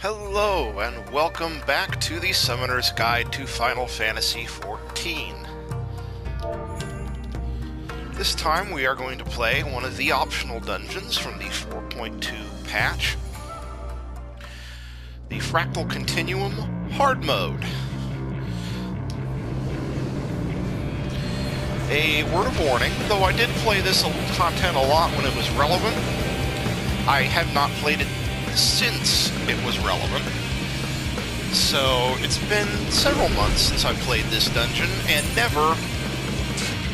Hello, and welcome back to the Summoner's Guide to Final Fantasy XIV. This time we are going to play one of the optional dungeons from the 4.2 patch, the Fractal Continuum Hard Mode. A word of warning, though I did play this content a lot when it was relevant, I have not played it since it was relevant. So it's been several months since I played this dungeon, and never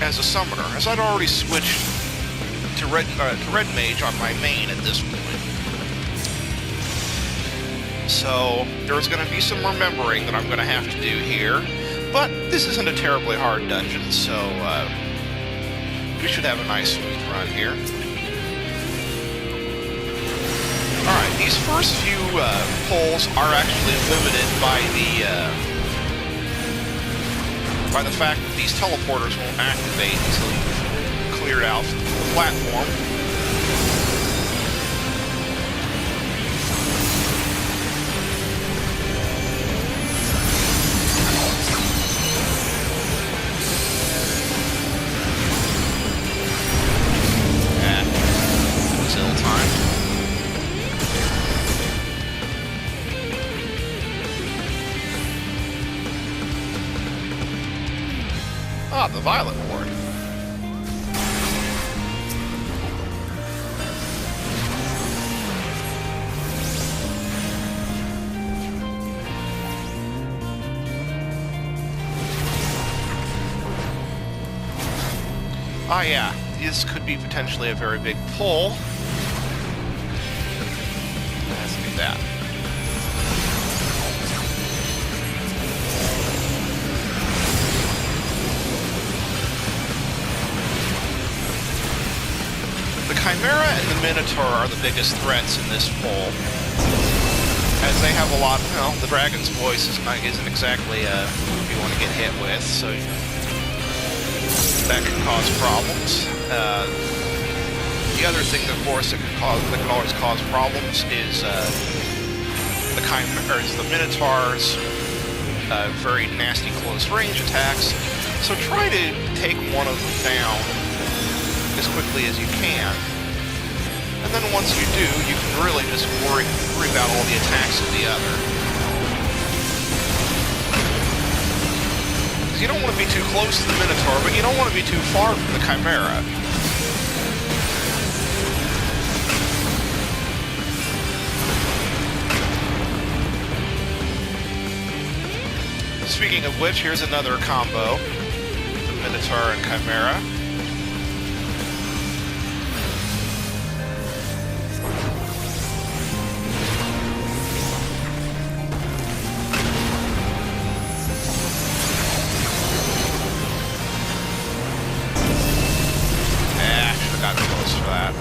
as a summoner, as I'd already switched to Red Mage on my main at this point. So there's going to be some remembering that I'm going to have to do here, but this isn't a terribly hard dungeon, so we should have a nice smooth run here. Alright, these first few pulls are actually limited by the fact that these teleporters won't activate until you've cleared out the platform. That was ill-timed. Ah, the Violet Ward. Ah, yeah, this could be potentially a very big pull. Let's do that. The Chimera and the Minotaur are the biggest threats in this pull, as they have a lot. Well, the Dragon's Voice isn't exactly a move you want to get hit with, so that can cause problems. The other thing, of course, that can always cause problems is the Minotaur's very nasty close range attacks. So try to take one of them down as quickly as you can, and then once you do, you can really just worry about all the attacks of the other. Because you don't want to be too close to the Minotaur, but you don't want to be too far from the Chimera. Speaking of which, here's another combo, the Minotaur and Chimera. Got close for that.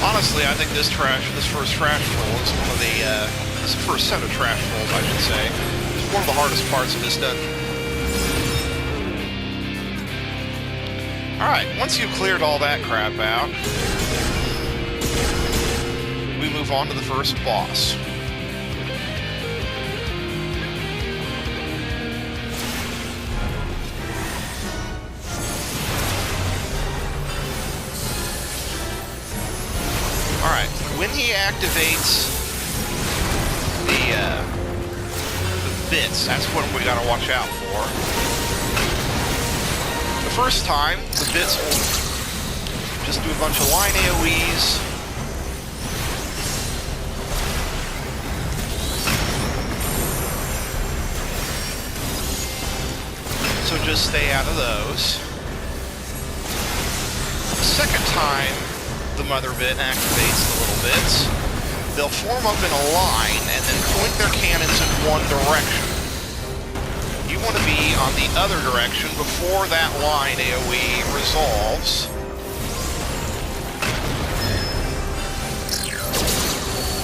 Honestly, I think this first trash pull is one of this first set of trash pulls, I should say, is one of the hardest parts of this dungeon. Alright, once you've cleared all that crap out, we move on to the first boss. Alright, when he activates the bits, that's what we gotta watch out for. The first time, the bits will just do a bunch of line AoEs. So just stay out of those. The second time, the mother bit activates the little bits. They'll form up in a line and then point their cannons in one direction. You want to be on the other direction before that line AoE resolves.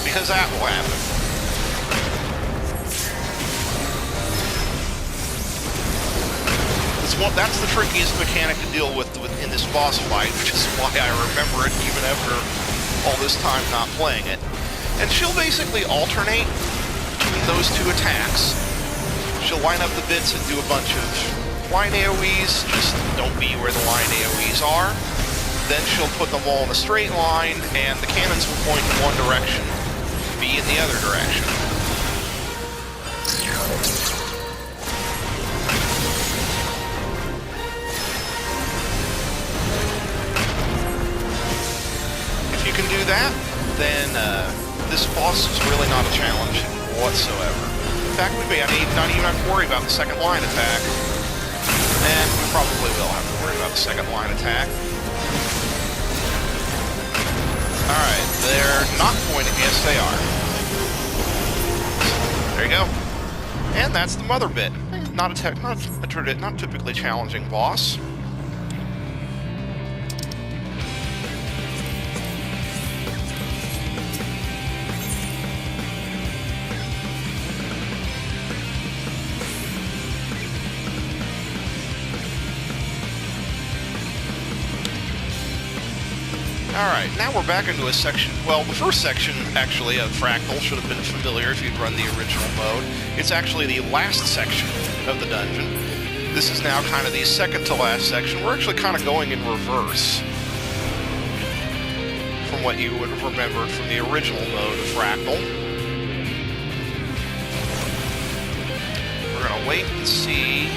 Because that will happen. That's the trickiest mechanic to deal with in this boss fight, which is why I remember it even after all this time not playing it. And she'll basically alternate between those two attacks. She'll line up the bits and do a bunch of line AoEs, just don't be where the line AoEs are. Then she'll put them all in a straight line, and the cannons will point in one direction, be in the other direction. Can do that, then this boss is really not a challenge whatsoever. In fact, we may not even have to worry about the second line attack. And we probably will have to worry about the second line attack. Alright, they're not pointing. Yes, they are. There you go. And that's the mother bit. Not typically challenging boss. Alright, now we're back into a section, well, the first section, actually, of Fractal should have been familiar if you'd run the original mode. It's actually the last section of the dungeon. This is now kind of the second to last section. We're actually kind of going in reverse from what you would have remembered from the original mode of Fractal. We're going to wait and see.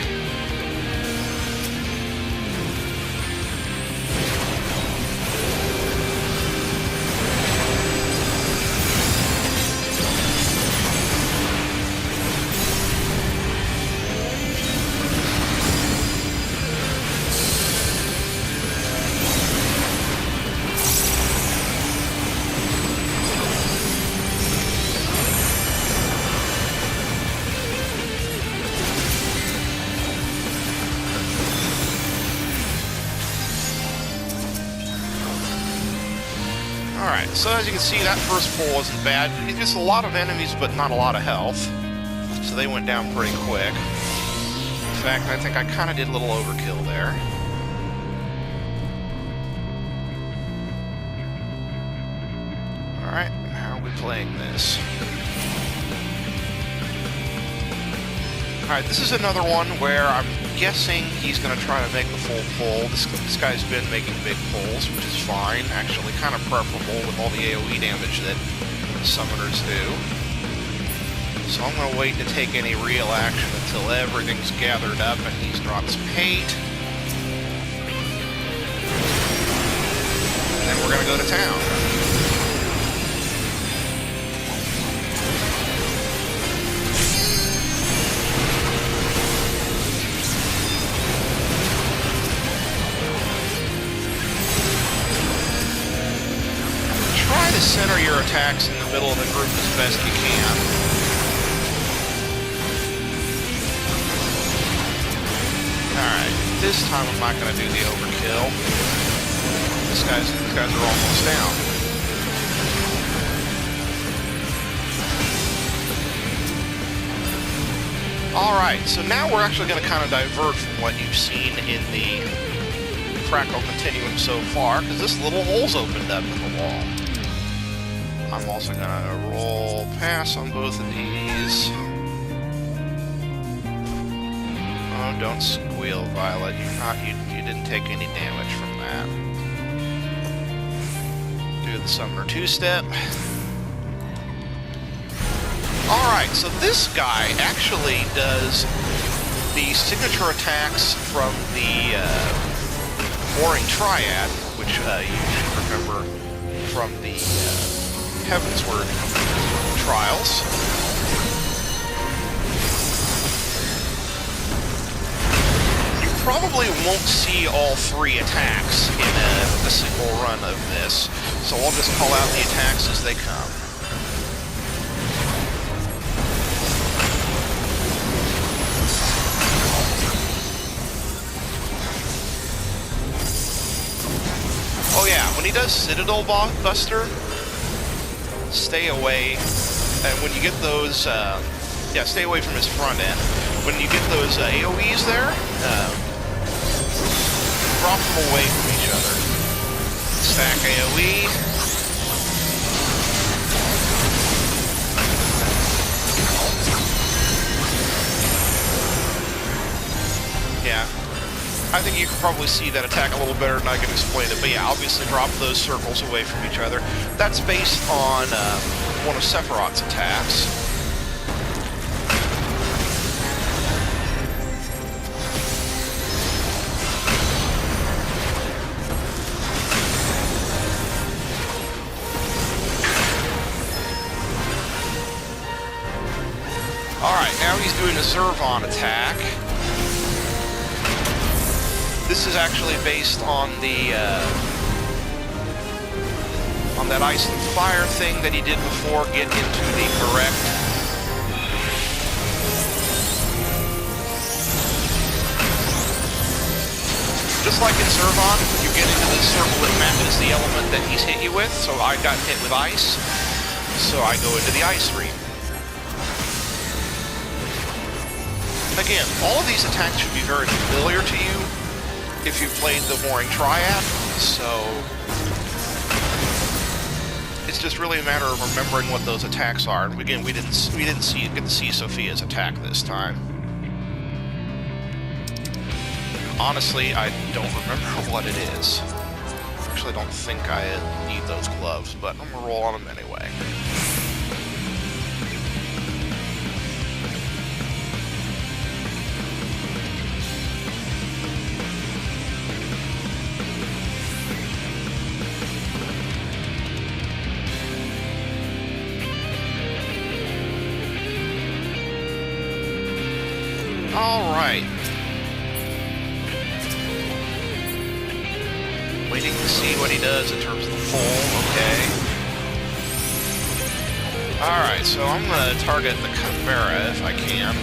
Alright, so as you can see, that first pull wasn't bad. It's just a lot of enemies, but not a lot of health. So they went down pretty quick. In fact, I think I kind of did a little overkill there. Alright, how are we playing this? Alright, this is another one where I'm guessing he's going to try to make the full pull. This guy's been making big pulls, which is fine. Actually, kind of preferable with all the AoE damage that summoners do. So I'm going to wait to take any real action until everything's gathered up and he's dropped some hate. And then we're going to go to town. Center your attacks in the middle of the group as best you can. Alright, this time I'm not going to do the overkill. These guys are almost down. Alright, so now we're actually going to kind of divert from what you've seen in the Fractal Continuum so far, because this little hole's opened up in the wall. I'm also going to roll pass on both of these. Oh, don't squeal, Violet. You didn't take any damage from that. Do the Summoner 2-step. Alright, so this guy actually does the signature attacks from the Boring Triad, which you should remember from the Heavensward trials. You probably won't see all three attacks in a single run of this, so I'll just call out the attacks as they come. yeah, when he does Citadel Buster, stay away. And when you get those, yeah, stay away from his front end. When you get those AoEs there, drop them away from each other. Stack AoE. Yeah, I think you can probably see that attack a little better than I can explain it. But yeah, obviously drop those circles away from each other. That's based on one of Sephiroth's attacks. Alright, now he's doing a Zervon attack. This is actually based on the, on that ice and fire thing that he did before, get into the correct... Just like in Zervon, you get into this circle that matches the element that he's hit you with, so I got hit with ice, so I go into the ice stream. Again, all of these attacks should be very familiar to you if you've played the Warring Triad, so it's just really a matter of remembering what those attacks are. And again, we didn't get to see Sophia's attack this time. Honestly, I don't remember what it is. Actually, I don't think I need those gloves, but I'm gonna roll on them anyway. Alright. Waiting to see what he does in terms of the pull, okay. Alright, so I'm going to target the Chimera if I can.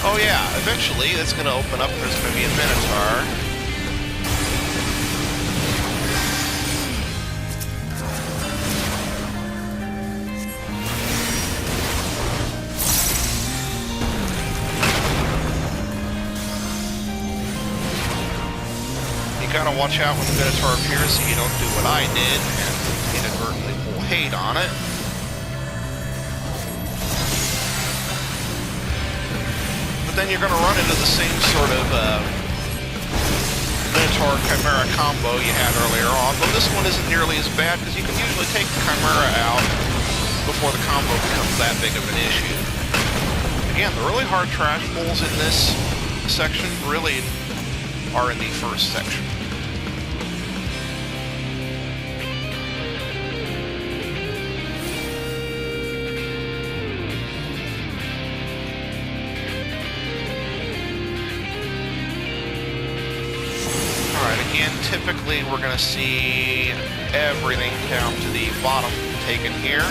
Oh yeah, eventually it's going to open up, there's going to be a Minotaur. You gotta watch out when the Minotaur appears so you don't do what I did and inadvertently pull hate on it. Then you're going to run into the same sort of Minotaur Chimera combo you had earlier on, but this one isn't nearly as bad because you can usually take the Chimera out before the combo becomes that big of an issue. Again, the really hard trash pulls in this section really are in the first section. Again, typically we're going to see everything down to the bottom taken here.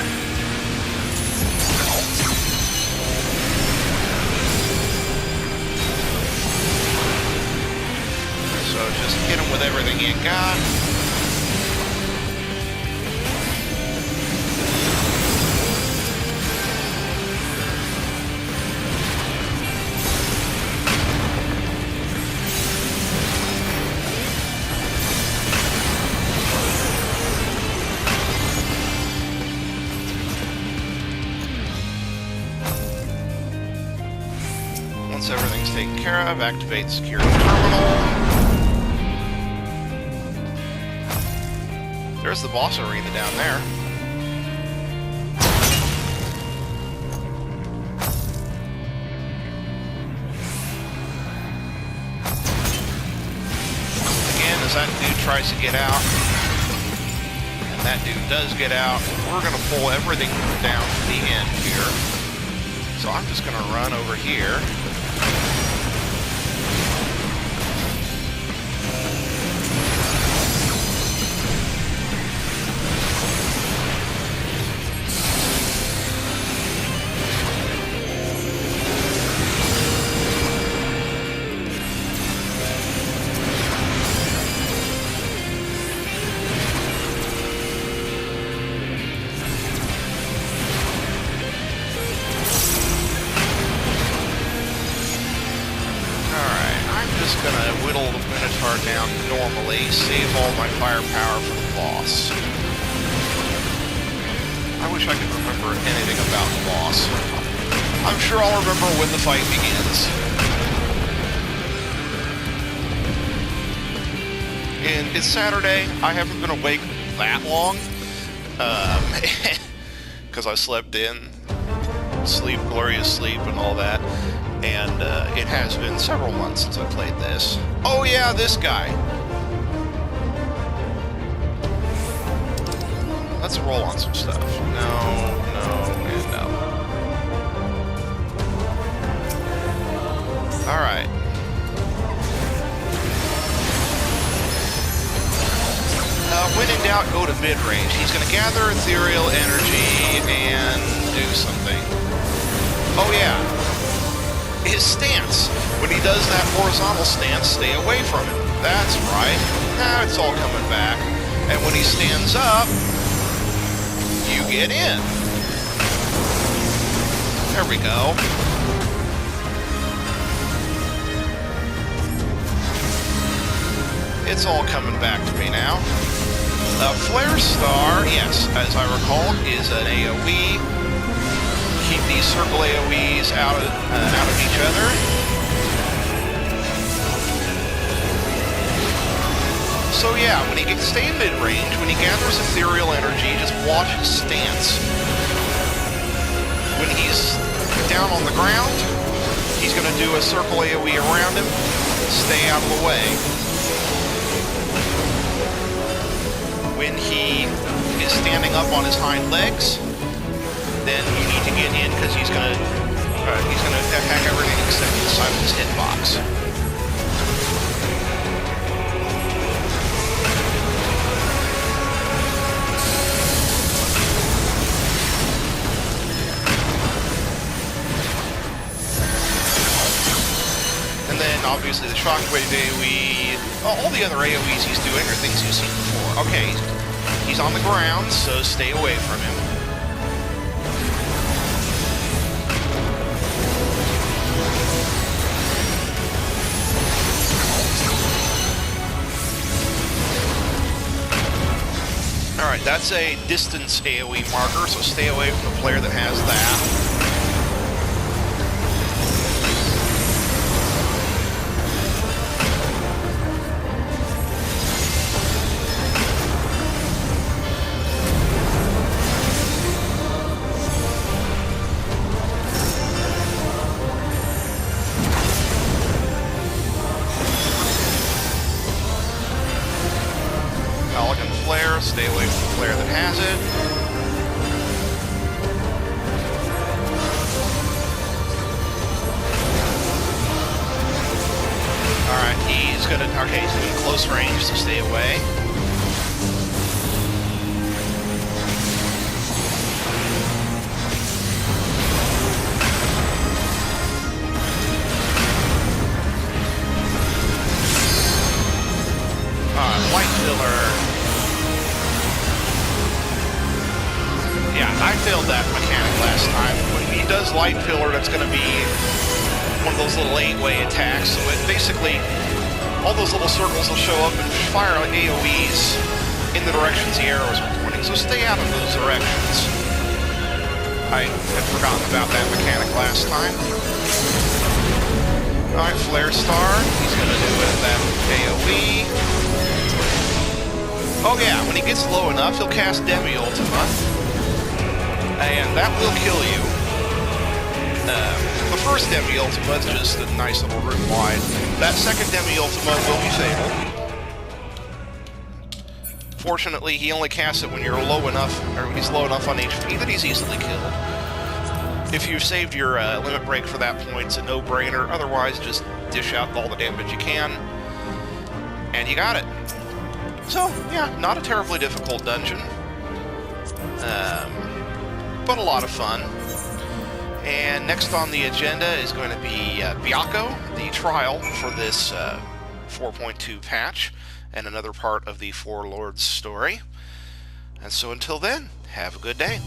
So just hit them with everything you got. Once everything's taken care of, activate security terminal. There's the boss arena down there. Again, as that dude tries to get out, and that dude does get out, we're going to pull everything down to the end here. So I'm just going to run over here. Gonna whittle the Minotaur down normally, save all my firepower for the boss. I wish I could remember anything about the boss. I'm sure I'll remember when the fight begins. And it's Saturday. I haven't been awake that long. Because I slept in. Sleep, glorious sleep, and all that. And it has been several months since I played this. Oh yeah, this guy. Let's roll on some stuff. No, and no. Alright. When in doubt, go to mid-range. He's going to gather ethereal energy and do something. Oh yeah. His stance. When he does that horizontal stance, stay away from him. That's right. Now it's all coming back. And when he stands up, you get in. There we go. It's all coming back to me now. Flare Star, yes, as I recall, is an AoE. Keep these circle AoEs out of each other. So yeah, when he gets stay in mid-range, when he gathers ethereal energy, just watch his stance. When he's down on the ground, he's going to do a circle AoE around him. Stay out of the way. When he is standing up on his hind legs, then you need to get in because he's gonna attack everything except inside of his hitbox. And then obviously the shockwave AoE, all the other AoEs he's doing are things you've seen before. Okay, he's on the ground, so stay away from him. Alright, that's a distance AoE marker, so stay away from the player that has that. Stay away from the player that has it. Alright, he's in close range, so stay away. Light filler. Yeah, I failed that mechanic last time. When he does light filler, that's going to be one of those little 8-way attacks. So it basically, all those little circles will show up and fire AoEs in the directions the arrows are pointing. So stay out of those directions. I had forgotten about that mechanic last time. Alright, Flare Star. He's going to do that AoE. Oh yeah, when he gets low enough, he'll cast Demi Ultima. And that will kill you. The first Demi Ultima is just a nice little room wide. That second Demi Ultima will be fatal. Fortunately, he only casts it when you're low enough, or he's low enough on HP that he's easily killed. If you've saved your limit break for that point, it's a no-brainer. Otherwise, just dish out all the damage you can, and you got it. So, yeah, not a terribly difficult dungeon, but a lot of fun. And next on the agenda is going to be Byakko, the trial for this 4.2 patch, and another part of the Four Lords story. And so until then, have a good day.